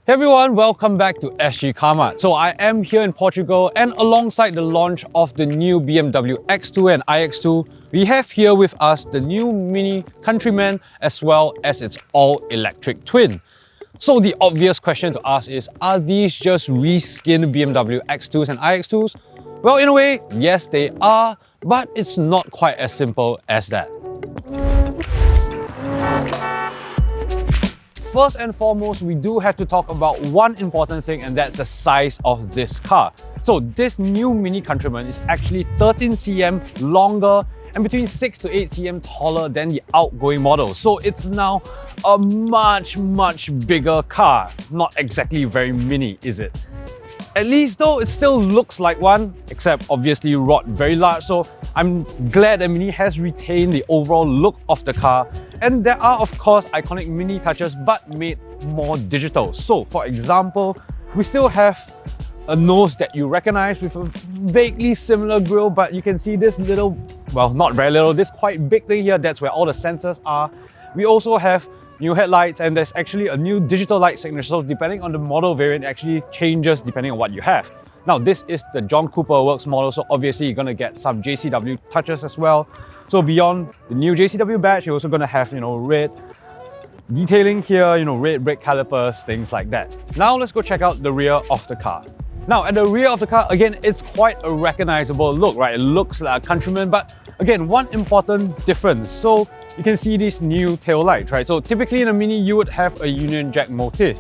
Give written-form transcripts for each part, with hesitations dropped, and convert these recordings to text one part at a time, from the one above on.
Hey everyone, welcome back to Sgcarmart. So I am here in Portugal, and alongside the launch of the new BMW X2 and iX2, we have here with us the new MINI Countryman as well as its all-electric twin. So the obvious question to ask is, are these just reskinned BMW X2s and iX2s? Well, in a way, yes they are, but it's not quite as simple as that. First and foremost, we do have to talk about one important thing, and that's the size of this car. So this new MINI Countryman is actually 13 cm longer and between 6 to 8 cm taller than the outgoing model. So it's now a much bigger car. Not exactly very mini, is it? At least though, it still looks like one, except obviously wrought very large. So I'm glad that MINI has retained the overall look of the car. And there are of course iconic MINI touches, but made more digital. So for example, we still have a nose that you recognize with a vaguely similar grille, but you can see this little, well, not very little, this quite big thing here, that's where all the sensors are. We also have new headlights, and there's actually a new digital light signature. So depending on the model variant, it actually changes depending on what you have. Now this is the John Cooper Works model, so obviously you're gonna get some JCW touches as well. So beyond the new JCW badge, you're also gonna have, red detailing here, red brake calipers, things like that. Now let's go check out the rear of the car. Now at the rear of the car, again, it's quite a recognizable look, right? It looks like a Countryman, but again, one important difference. So you can see these new tail lights, right? So typically in a Mini, you would have a Union Jack motif.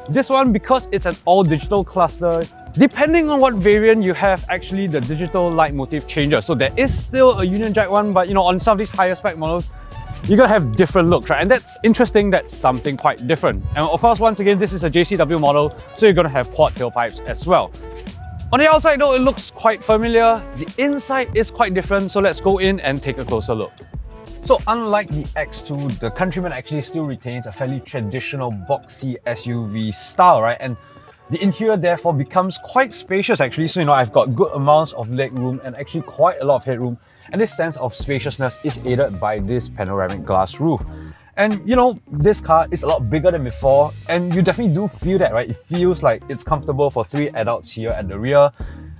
This one, because it's an all-digital cluster, depending on what variant you have, actually the digital light motif changes. So there is still a Union Jack one, but on some of these higher spec models, you're gonna have different looks, right? And that's interesting, that's something quite different. And of course, once again, this is a JCW model, so you're gonna have quad tailpipes as well. On the outside though, it looks quite familiar. The inside is quite different, so let's go in and take a closer look. So unlike the X2, the Countryman actually still retains a fairly traditional boxy SUV style, right? And the interior therefore becomes quite spacious actually. So I've got good amounts of leg room and actually quite a lot of headroom. And this sense of spaciousness is aided by this panoramic glass roof. And this car is a lot bigger than before, and you definitely do feel that, right? It feels like it's comfortable for 3 adults here at the rear.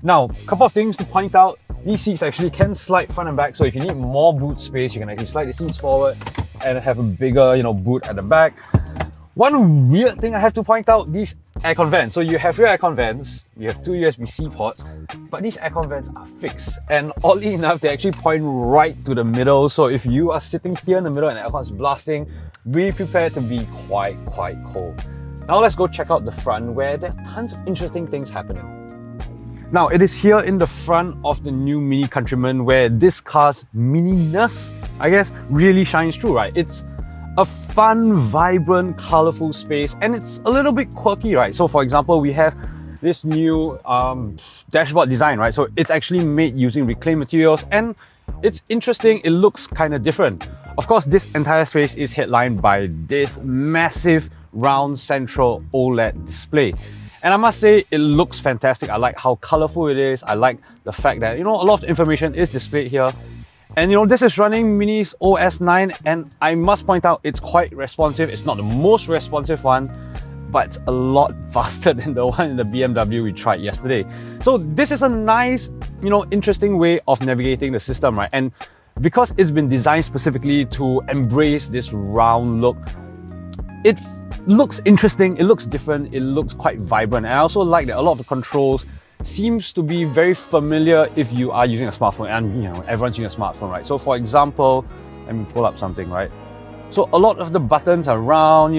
Now, a couple of things to point out. These seats actually can slide front and back, so if you need more boot space, you can actually slide the seats forward and have a bigger, boot at the back. One weird thing I have to point out, these aircon vents. So you have your aircon vents, you have 2 USB-C ports, but these aircon vents are fixed. And oddly enough, they actually point right to the middle. So if you are sitting here in the middle and the aircon is blasting, be prepared to be quite cold. Now let's go check out the front, where there are tons of interesting things happening. Now it is here in the front of the new MINI Countryman where this car's mininess, I guess, really shines through, right? It's a fun, vibrant, colorful space, and it's a little bit quirky, right? So for example, we have this new dashboard design, right? So it's actually made using reclaimed materials, and it's interesting, it looks kind of different. Of course, this entire space is headlined by this massive round central OLED display. And I must say, it looks fantastic. I like how colorful it is. I like the fact that, a lot of information is displayed here. And this is running MINI's OS 9, and I must point out, it's quite responsive. It's not the most responsive one, but it's a lot faster than the one in the BMW we tried yesterday. So this is a nice, interesting way of navigating the system, right? And because it's been designed specifically to embrace this round look, it looks interesting, it looks different, it looks quite vibrant. And I also like that a lot of the controls seems to be very familiar if you are using a smartphone, and everyone's using a smartphone, right? So for example, let me pull up something, right? So a lot of the buttons are round,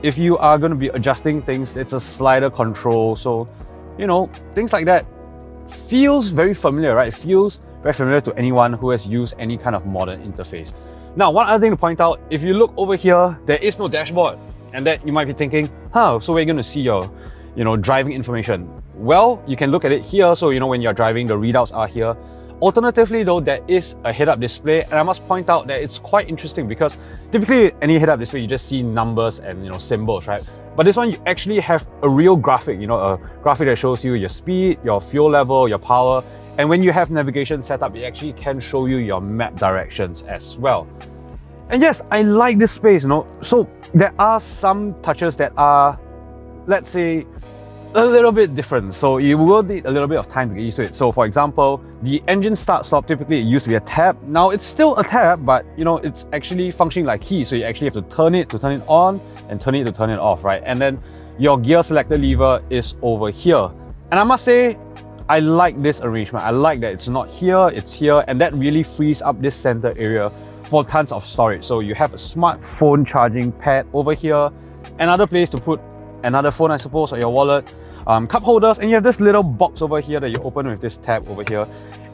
if you are going to be adjusting things, it's a slider control. So, things like that feels very familiar, right? It feels very familiar to anyone who has used any kind of modern interface. Now, one other thing to point out, if you look over here, there is no dashboard. And that you might be thinking, so we're going to see your, driving information. Well, you can look at it here. So, when you're driving, the readouts are here. Alternatively though, there is a head-up display, and I must point out that it's quite interesting because typically any head-up display, you just see numbers and symbols, right? But this one, you actually have a real graphic, a graphic that shows you your speed, your fuel level, your power. And when you have navigation set up, it actually can show you your map directions as well. And yes, I like this space, So there are some touches that are let's say, a little bit different. So you will need a little bit of time to get used to it. So for example, the engine start-stop, typically it used to be a tab. Now it's still a tab, but you know, it's actually functioning like keys. So you actually have to turn it on and turn it to turn it off, right? And then your gear selector lever is over here. And I must say, I like this arrangement. I like that it's not here, it's here, and that really frees up this center area for tons of storage. So you have a smartphone charging pad over here, another place to put another phone, I suppose, or your wallet, cup holders, and you have this little box over here that you open with this tab over here.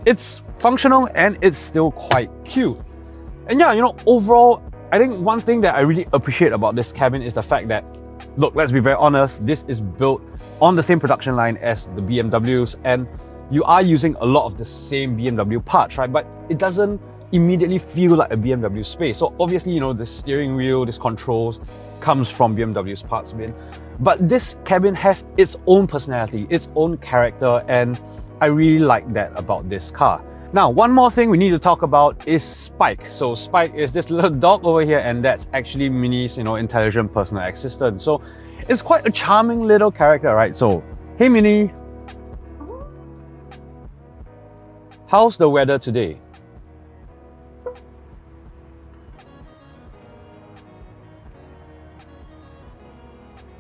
It's functional and it's still quite cute. And yeah, you know, overall, I think one thing that I really appreciate about this cabin is the fact that, look, let's be very honest, this is built on the same production line as the BMWs, and you are using a lot of the same BMW parts, right? But it doesn't immediately feel like a BMW space. So obviously, you know, the steering wheel, this controls comes from BMW's parts bin. But this cabin has its own personality, its own character, and I really like that about this car. Now, one more thing we need to talk about is Spike. So Spike is this little dog over here, and that's actually Mini's, you know, intelligent personal assistant. So it's quite a charming little character, right? So, hey Mini, how's the weather today?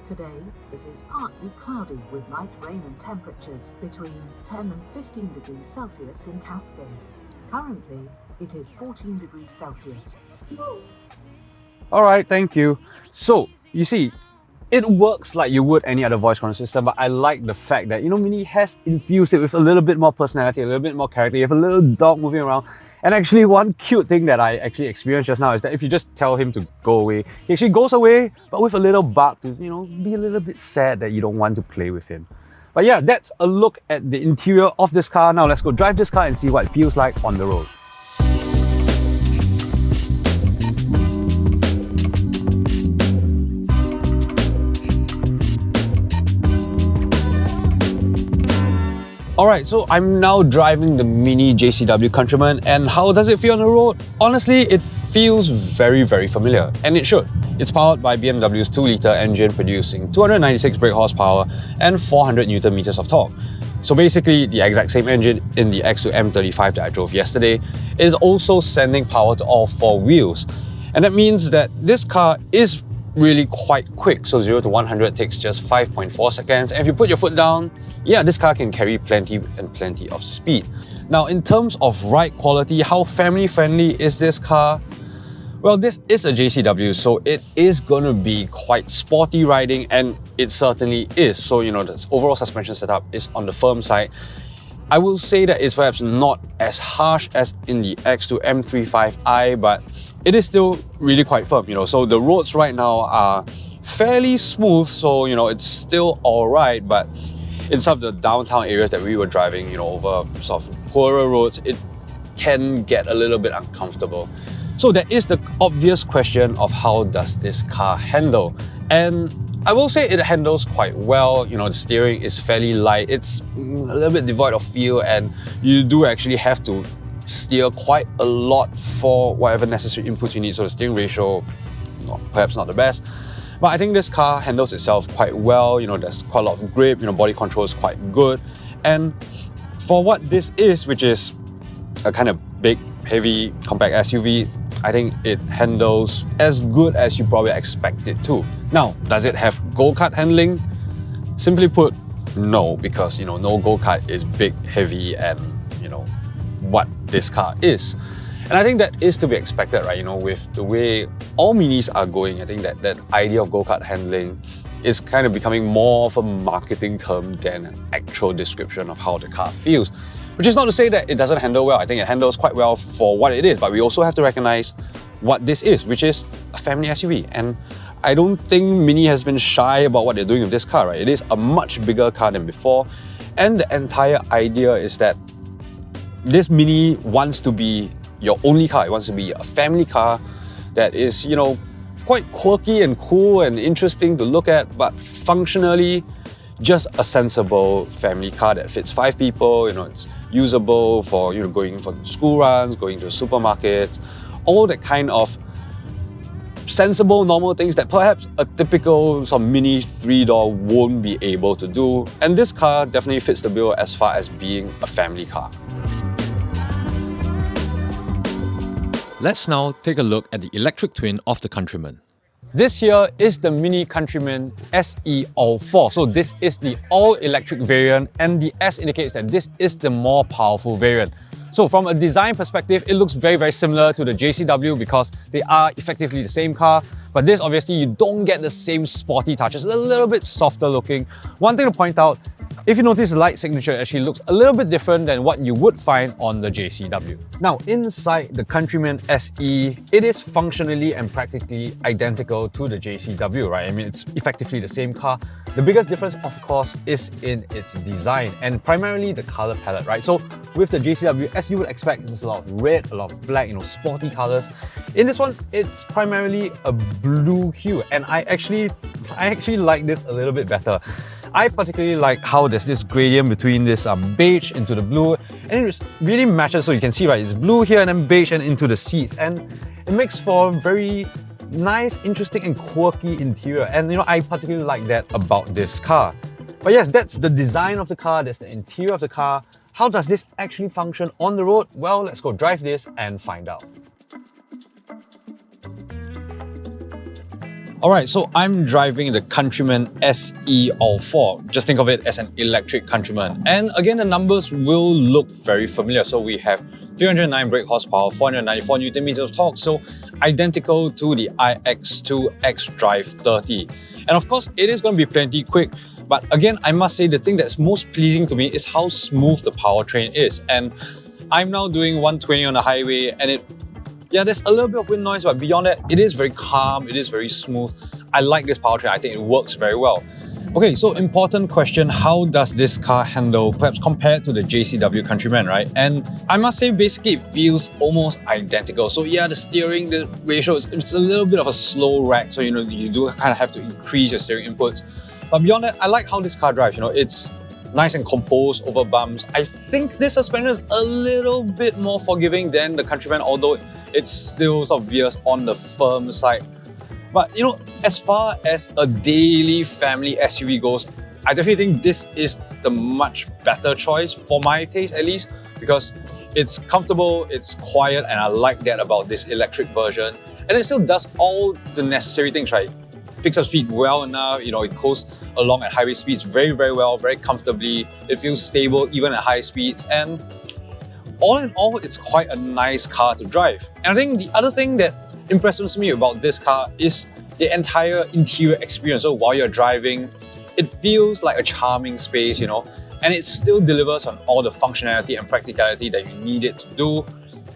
Today, it is partly cloudy with light rain and temperatures between 10 and 15 degrees Celsius in Cascais. Currently, it is 14 degrees Celsius. All right, thank you. So, you see, it works like you would any other voice control system, but I like the fact that, you know, Mini has infused it with a little bit more personality, a little bit more character. You have a little dog moving around. And actually, one cute thing that I actually experienced just now is that if you just tell him to go away, he actually goes away, but with a little bark to, you know, be a little bit sad that you don't want to play with him. But yeah, that's a look at the interior of this car. Now let's go drive this car and see what it feels like on the road. Alright, so I'm now driving the Mini JCW Countryman, and how does it feel on the road? Honestly, it feels very, very familiar, and it should. It's powered by BMW's 2-litre engine producing 296 brake horsepower and 400 Newton meters of torque. So basically, the exact same engine in the X2 M35 that I drove yesterday is also sending power to all 4 wheels. And that means that this car is really quite quick. So 0 to 100 takes just 5.4 seconds. And if you put your foot down, yeah, this car can carry plenty of speed. Now, in terms of ride quality, how family friendly is this car? Well, this is a JCW, so it is going to be quite sporty riding, and it certainly is. So, you know, the overall suspension setup is on the firm side. I will say that it's perhaps not as harsh as in the X2 M35i, but it is still really quite firm, you know. So the roads right now are fairly smooth, so, you know, it's still all right, but in some of the downtown areas that we were driving, you know, over sort of poorer roads, it can get a little bit uncomfortable. So there is the obvious question of how does this car handle? And I will say it handles quite well. You know, the steering is fairly light. It's a little bit devoid of feel, and you do actually have to steer quite a lot for whatever necessary inputs you need. So the steering ratio, perhaps not the best. But I think this car handles itself quite well. You know, there's quite a lot of grip. You know, body control is quite good. And for what this is, which is a kind of big, heavy, compact SUV, I think it handles as good as you probably expect it to. Now, does it have go-kart handling? Simply put, no, because, you know, no go-kart is big, heavy, and, you know, what this car is. And I think that is to be expected, right? You know, with the way all Minis are going, I think that idea of go-kart handling is kind of becoming more of a marketing term than an actual description of how the car feels. Which is not to say that it doesn't handle well. I think it handles quite well for what it is, but we also have to recognize what this is, which is a family SUV. And I don't think Mini has been shy about what they're doing with this car, right? It is a much bigger car than before. And the entire idea is that this Mini wants to be your only car. It wants to be a family car that is, you know, quite quirky and cool and interesting to look at, but functionally just a sensible family car that fits 5 people. You know, it's usable for, you know, going for school runs, going to supermarkets, all that kind of sensible, normal things that perhaps a typical sort of Mini 3-door won't be able to do. And this car definitely fits the bill as far as being a family car. Let's now take a look at the electric twin of the Countryman. This here is the MINI Countryman SE ALL4. So this is the all-electric variant, and the S indicates that this is the more powerful variant. So from a design perspective, it looks very, very similar to the JCW because they are effectively the same car. But this, obviously, you don't get the same sporty touches. It's a little bit softer looking. One thing to point out, if you notice, the light signature actually looks a little bit different than what you would find on the JCW. Now, inside the Countryman SE, it is functionally and practically identical to the JCW, right? I mean, it's effectively the same car. The biggest difference, of course, is in its design and primarily the color palette, right? So with the JCW, as you would expect, there's a lot of red, a lot of black, sporty colors. In this one, it's primarily a blue hue, and I actually like this a little bit better. I particularly like how there's this gradient between this beige into the blue, and it really matches. So you can see, right, it's blue here and then beige and into the seats, and it makes for a very nice, interesting and quirky interior. And I particularly like that about this car. But yes, that's the design of the car, that's the interior of the car. How does this actually function on the road? Well, let's go drive this and find out. Alright, so I'm driving the Countryman SE ALL4. Just think of it as an electric Countryman. And again, the numbers will look very familiar. So we have 309 brake horsepower, 494 Newton meters of torque, so identical to the iX2 xDrive 30. And of course, it is going to be plenty quick. But again, I must say the thing that's most pleasing to me is how smooth the powertrain is. And I'm now doing 120 on the highway, and there's a little bit of wind noise, but beyond that, it is very calm, it is very smooth. I like this powertrain, I think it works very well. Okay, so important question, how does this car handle, perhaps compared to the JCW Countryman, right? And I must say, basically, it feels almost identical. So yeah, the steering, the ratio, it's a little bit of a slow rack, so you do kind of have to increase your steering inputs. But beyond that, I like how this car drives, it's nice and composed over bumps. I think this suspension is a little bit more forgiving than the Countryman, although it still sort of veers on the firm side. But as far as a daily family SUV goes, I definitely think this is the much better choice for my taste, at least, because it's comfortable, it's quiet, and I like that about this electric version. And it still does all the necessary things, right? Picks up speed well enough, it coasts along at highway speeds very, very well, very comfortably. It feels stable even at high speeds, and all in all, it's quite a nice car to drive. And I think the other thing that impresses me about this car is the entire interior experience. So while you're driving, it feels like a charming space, and it still delivers on all the functionality and practicality that you need it to do.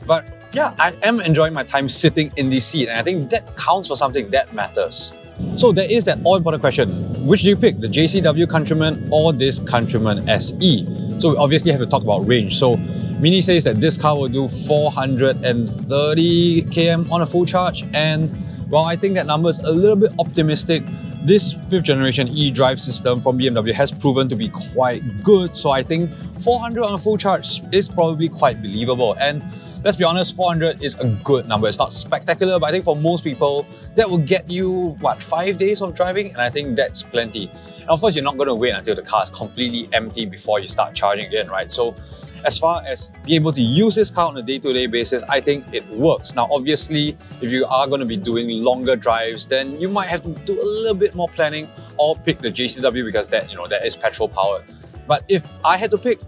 But yeah, I am enjoying my time sitting in this seat, and I think that counts for something, that matters. So there is that all-important question, which do you pick, the JCW Countryman or this Countryman SE? So we obviously have to talk about range. So MINI says that this car will do 430 km on a full charge, and while I think that number is a little bit optimistic, this 5th generation e-drive system from BMW has proven to be quite good, so I think 400 on a full charge is probably quite believable. And let's be honest, 400 is a good number. It's not spectacular, but I think for most people, that will get you, 5 days of driving? And I think that's plenty. And of course, you're not going to wait until the car is completely empty before you start charging again, right? So as far as being able to use this car on a day-to-day basis, I think it works. Now, obviously, if you are going to be doing longer drives, then you might have to do a little bit more planning or pick the JCW because that is petrol powered. But if I had to pick,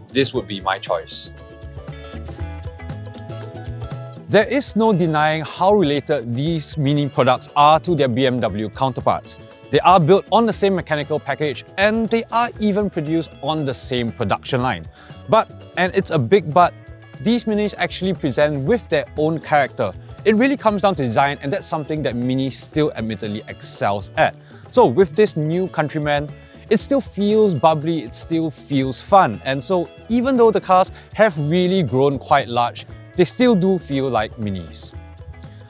this would be my choice. There is no denying how related these MINI products are to their BMW counterparts. They are built on the same mechanical package, and they are even produced on the same production line. But, and it's a big but, these Minis actually present with their own character. It really comes down to design, and that's something that MINI still admittedly excels at. So with this new Countryman, it still feels bubbly, it still feels fun. And so even though the cars have really grown quite large, they still do feel like Minis.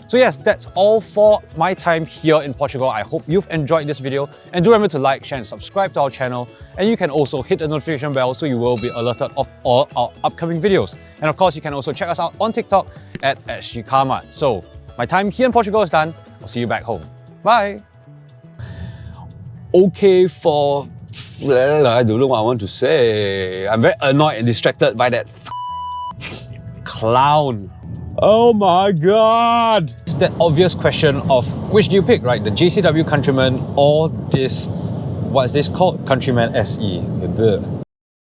So yes, that's all for my time here in Portugal. I hope you've enjoyed this video, and do remember to like, share and subscribe to our channel, and you can also hit the notification bell so you will be alerted of all our upcoming videos. And of course, you can also check us out on TikTok at Sgcarmart. So My time here in Portugal is done. I'll see you back home. Bye. Okay, for... I don't know what I want to say. I'm very annoyed and distracted by that clown. Oh my god! It's that obvious question of which do you pick, right? The JCW Countryman or this, what's this called? Countryman SE.